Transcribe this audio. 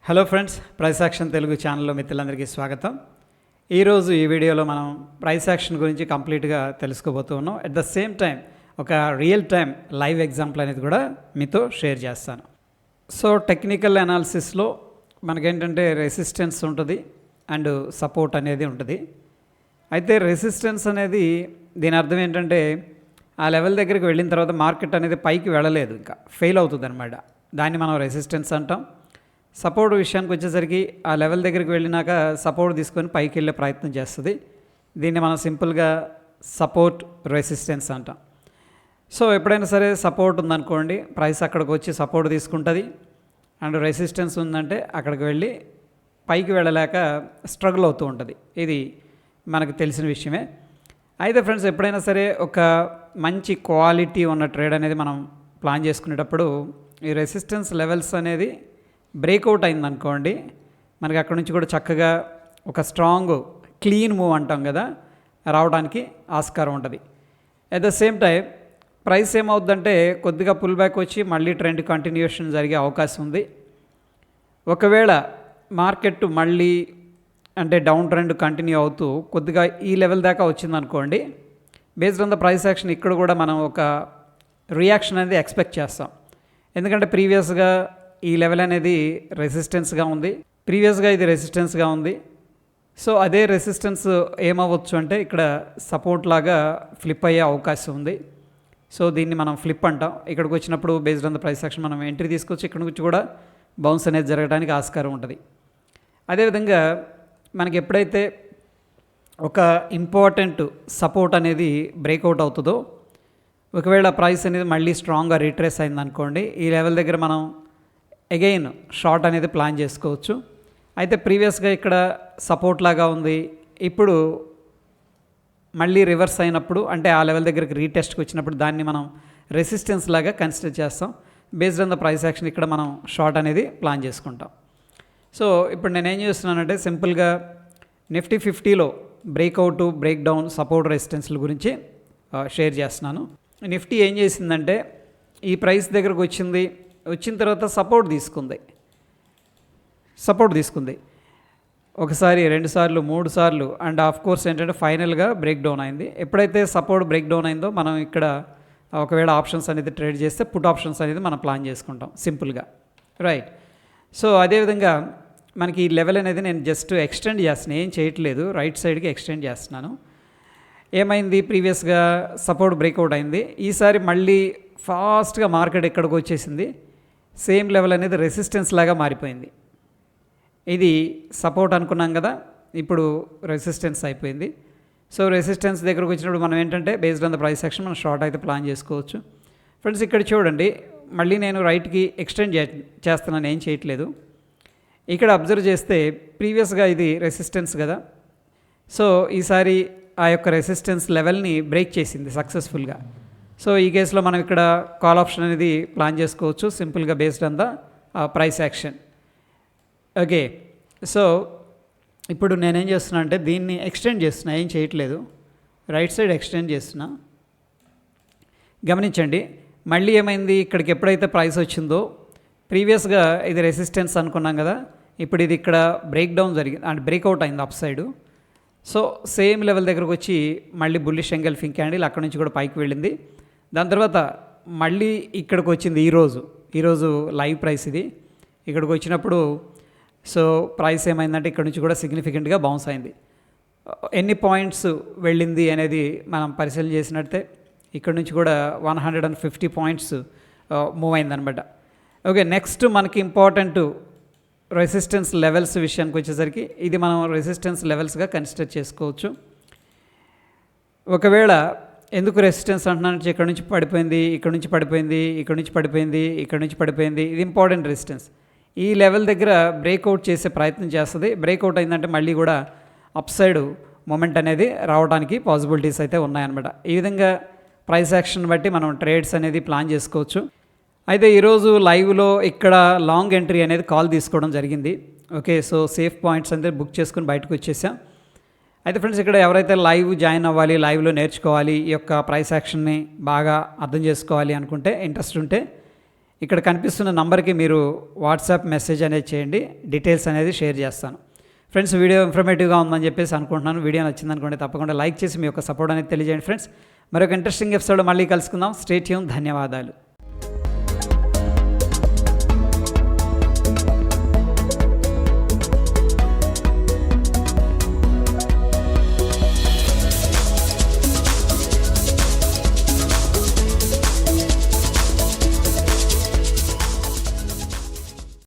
Hello friends, price action Telugu ఛానల్లో మిత్రులందరికీ స్వాగతం. ఈరోజు ఈ వీడియోలో మనం ప్రైస్ యాక్షన్ గురించి కంప్లీట్గా తెలుసుకోబోతూ ఉన్నాం. అట్ ద సేమ్ టైం ఒక రియల్ టైం లైవ్ ఎగ్జాంపుల్ అనేది కూడా మీతో షేర్ చేస్తాను. సో టెక్నికల్ అనాలిసిస్లో మనకేంటంటే రెసిస్టెన్స్ ఉంటుంది అండ్ సపోర్ట్ అనేది ఉంటుంది. అయితే రెసిస్టెన్స్ అనేది దీని అర్థం ఏంటంటే ఆ లెవెల్ దగ్గరికి వెళ్ళిన తర్వాత మార్కెట్ అనేది పైకి వెళ్ళలేదు, ఇంకా ఫెయిల్ అవుతుంది అనమాట. దాన్ని మనం రెసిస్టెన్స్ అంటాం. సపోర్ట్ విషయానికి వచ్చేసరికి ఆ లెవెల్ దగ్గరికి వెళ్ళినాక సపోర్ట్ తీసుకొని పైకి వెళ్ళే ప్రయత్నం చేస్తుంది. దీన్ని మనం సింపుల్గా సపోర్ట్ రెసిస్టెన్స్ అంటాం. సో ఎప్పుడైనా సరే సపోర్ట్ ఉందనుకోండి, ప్రైస్ అక్కడికి వచ్చి సపోర్ట్ తీసుకుంటుంది. అండ్ రెసిస్టెన్స్ ఉందంటే అక్కడికి వెళ్ళి పైకి వెళ్ళలేక స్ట్రగుల్ అవుతూ ఉంటుంది. ఇది మనకు తెలిసిన విషయమే. అయితే ఫ్రెండ్స్, ఎప్పుడైనా సరే ఒక మంచి క్వాలిటీ ఉన్న ట్రేడ్ అనేది మనం ప్లాన్ చేసుకునేటప్పుడు ఈ రెసిస్టెన్స్ లెవెల్స్ అనేది బ్రేక్అవుట్ అయిందనుకోండి, మనకి అక్కడ నుంచి కూడా చక్కగా ఒక స్ట్రాంగ్ క్లీన్ మూవ్ అంటాం కదా, రావడానికి ఆస్కారం ఉంటుంది. At the same time price ఏమవుద్దంటే కొద్దిగా పుల్ బ్యాక్ వచ్చి మళ్ళీ ట్రెండ్ కంటిన్యూషన్ జరిగే అవకాశం ఉంది. ఒకవేళ మార్కెట్ మళ్ళీ అంటే డౌన్ ట్రెండ్ కంటిన్యూ అవుతూ కొద్దిగా ఈ లెవెల్ దాకా వచ్చిందనుకోండి, based on the price action ఇక్కడ కూడా మనం ఒక రియాక్షన్ అనేది ఎక్స్పెక్ట్ చేస్తాం. ఎందుకంటే ప్రీవియస్గా ఈ లెవెల్ అనేది రెసిస్టెన్స్గా ఉంది, ఇది రెసిస్టెన్స్గా ఉంది. సో అదే రెసిస్టెన్స్ ఏమవ్వచ్చు అంటే ఇక్కడ సపోర్ట్ లాగా ఫ్లిప్ అయ్యే అవకాశం ఉంది. సో దీన్ని మనం ఫ్లిప్ అంటాం. ఇక్కడికి వచ్చినప్పుడు based on the price action మనం ఎంట్రీ తీసుకొచ్చి ఇక్కడ నుంచి కూడా బౌన్స్ అనేది జరగడానికి ఆస్కారం ఉంటుంది. అదేవిధంగా మనకి ఎప్పుడైతే ఒక ఇంపార్టెంట్ సపోర్ట్ అనేది బ్రేక్అవుట్ అవుతుందో, ఒకవేళ ప్రైస్ అనేది మళ్ళీ స్ట్రాంగ్గా రీట్రేస్ అయిందనుకోండి, ఈ లెవెల్ దగ్గర మనం అగైన్ షార్ట్ అనేది ప్లాన్ చేసుకోవచ్చు. అయితే ప్రీవియస్గా ఇక్కడ సపోర్ట్ లాగా ఉంది, ఇప్పుడు మళ్ళీ రివర్స్ అయినప్పుడు అంటే ఆ లెవెల్ దగ్గరికి రీటెస్ట్కి వచ్చినప్పుడు దాన్ని మనం రెసిస్టెన్స్ లాగా కన్సిడర్ చేస్తాం. Based on the price action ఇక్కడ మనం షార్ట్ అనేది ప్లాన్ చేసుకుంటాం. సో ఇప్పుడు నేను ఏం చేస్తున్నానంటే సింపుల్గా నిఫ్టీ 50లో బ్రేక్అవుట్, బ్రేక్ డౌన్, సపోర్ట్, రెసిస్టెన్స్ల గురించి షేర్ చేస్తున్నాను. నిఫ్టీ ఏం చేసిందంటే ఈ ప్రైస్ దగ్గరకు వచ్చిన తర్వాత సపోర్ట్ తీసుకుంది ఒకసారి, 2 సార్లు, 3 సార్లు అండ్ ఆఫ్ కోర్స్ ఏంటంటే ఫైనల్గా బ్రేక్ డౌన్ అయింది. ఎప్పుడైతే సపోర్ట్ బ్రేక్ డౌన్ అయిందో మనం ఇక్కడ ఒకవేళ ఆప్షన్స్ అనేది ట్రేడ్ చేస్తే పుట్ ఆప్షన్స్ అనేది మనం ప్లాన్ చేసుకుంటాం సింపుల్గా, రైట్. సో అదేవిధంగా మనకి ఈ లెవెల్ అనేది నేను జస్ట్ ఎక్స్టెండ్ చేస్తున్నాను, ఏం చేయట్లేదు, రైట్ సైడ్కి ఎక్స్టెండ్ చేస్తున్నాను. ఏమైంది, ప్రీవియస్గా సపోర్ట్ బ్రేక్అవుట్ అయింది, ఈసారి మళ్ళీ ఫాస్ట్గా మార్కెట్ ఎక్కడికి వచ్చేసింది, సేమ్ లెవెల్ అనేది రెసిస్టెన్స్ లాగా మారిపోయింది. ఇది సపోర్ట్ అనుకున్నాం కదా, ఇప్పుడు రెసిస్టెన్స్ అయిపోయింది. సో రెసిస్టెన్స్ దగ్గరకు వచ్చినప్పుడు మనం ఏంటంటే based on the price action మనం షార్ట్ అయితే ప్లాన్ చేసుకోవచ్చు. ఫ్రెండ్స్, ఇక్కడ చూడండి, మళ్ళీ నేను రైట్కి ఎక్స్టెండ్ చేస్తున్నాను, ఏం చేయట్లేదు. ఇక్కడ అబ్జర్వ్ చేస్తే ప్రీవియస్గా ఇది రెసిస్టెన్స్ కదా, సో ఈసారి ఆ యొక్క రెసిస్టెన్స్ లెవెల్ని బ్రేక్ చేసింది సక్సెస్ఫుల్గా. సో ఈ కేసులో మనం ఇక్కడ కాల్ ఆప్షన్ అనేది ప్లాన్ చేసుకోవచ్చు సింపుల్గా based on the price action. Okay, so ఇప్పుడు నేనేం చేస్తున్నా అంటే దీన్ని ఎక్స్టెండ్ చేస్తున్నా, ఏం చేయట్లేదు, రైట్ సైడ్ ఎక్స్టెండ్ చేస్తున్నా. గమనించండి, మళ్ళీ ఏమైంది, ఇక్కడికి ఎప్పుడైతే ప్రైస్ వచ్చిందో ప్రీవియస్గా ఇది రెసిస్టెన్స్ అనుకున్నాం కదా, ఇప్పుడు ఇది ఇక్కడ బ్రేక్ డౌన్ జరిగింది అండ్ బ్రేక్అవుట్ అయింది up side. So same level దగ్గరకు వచ్చి మళ్ళీ బుల్లిష్ ఎంగల్ఫింగ్ క్యాండిల్ అక్కడ నుంచి కూడా పైకి వెళ్ళింది. దాని తర్వాత మళ్ళీ ఇక్కడికి వచ్చింది ఈరోజు లైవ్ ప్రైస్ ఇది. ఇక్కడికి వచ్చినప్పుడు సో ప్రైస్ ఏమైందంటే ఇక్కడ నుంచి కూడా సిగ్నిఫికెంట్గా బౌన్స్ అయింది. ఎన్ని పాయింట్స్ వెళ్ళింది అనేది మనం పరిశీలన చేసినట్టే ఇక్కడ నుంచి కూడా 150 పాయింట్స్ మూవ్ అయిందనమాట. ఓకే, నెక్స్ట్ మనకి ఇంపార్టెంట్ రెసిస్టెన్స్ లెవెల్స్ విషయానికి వచ్చేసరికి ఇది మనం రెసిస్టెన్స్ లెవెల్స్గా కన్సిడర్ చేసుకోవచ్చు. ఒకవేళ ఎందుకు రెసిస్టెన్స్ అంటున్నానంటే ఇక్కడ నుంచి పడిపోయింది, ఇక్కడ నుంచి పడిపోయింది, ఇక్కడ నుంచి పడిపోయింది, ఇక్కడ నుంచి పడిపోయింది, ఇది ఇంపార్టెంట్ రెసిస్టెన్స్. ఈ లెవెల్ దగ్గర బ్రేక్అవుట్ చేసే ప్రయత్నం చేస్తుంది. బ్రేక్అవుట్ అయిందంటే మళ్ళీ కూడా అప్ సైడ్ మూమెంట్ అనేది రావడానికి పాసిబిలిటీస్ అయితే ఉన్నాయన్నమాట. ఈ విధంగా ప్రైస్ యాక్షన్ బట్టి మనం ట్రేడ్స్ అనేది ప్లాన్ చేసుకోవచ్చు. అయితే ఈరోజు లైవ్లో ఇక్కడ లాంగ్ ఎంట్రీ అనేది కాల్ తీసుకోవడం జరిగింది. ఓకే, సో సేఫ్ పాయింట్స్ అంతా బుక్ చేసుకుని బయటకు వచ్చేసాం. అయితే ఫ్రెండ్స్, ఇక్కడ ఎవరైతే లైవ్ జాయిన్ అవ్వాలి, లైవ్లో నేర్చుకోవాలి, ఈ యొక్క ప్రైస్ యాక్షన్ని బాగా అర్థం చేసుకోవాలి అనుకుంటే, ఇంట్రెస్ట్ ఉంటే ఇక్కడ కనిపిస్తున్న నంబర్కి మీరు వాట్సాప్ మెసేజ్ అనేది చేయండి, డీటెయిల్స్ అనేది షేర్ చేస్తాను. ఫ్రెండ్స్, వీడియో ఇన్ఫర్మేటివ్గా ఉందని చెప్పేసి అనుకుంటున్నాను. వీడియో నచ్చిందనుకోండి తప్పకుండా లైక్ చేసి మీ యొక్క సపోర్ట్ అనేది తెలియజేయండి ఫ్రెండ్స్. మరొక ఇంట్రెస్టింగ్ ఎపిసోడ్ మళ్ళీ కలుసుకుందాం. Stay tune. ధన్యవాదాలు.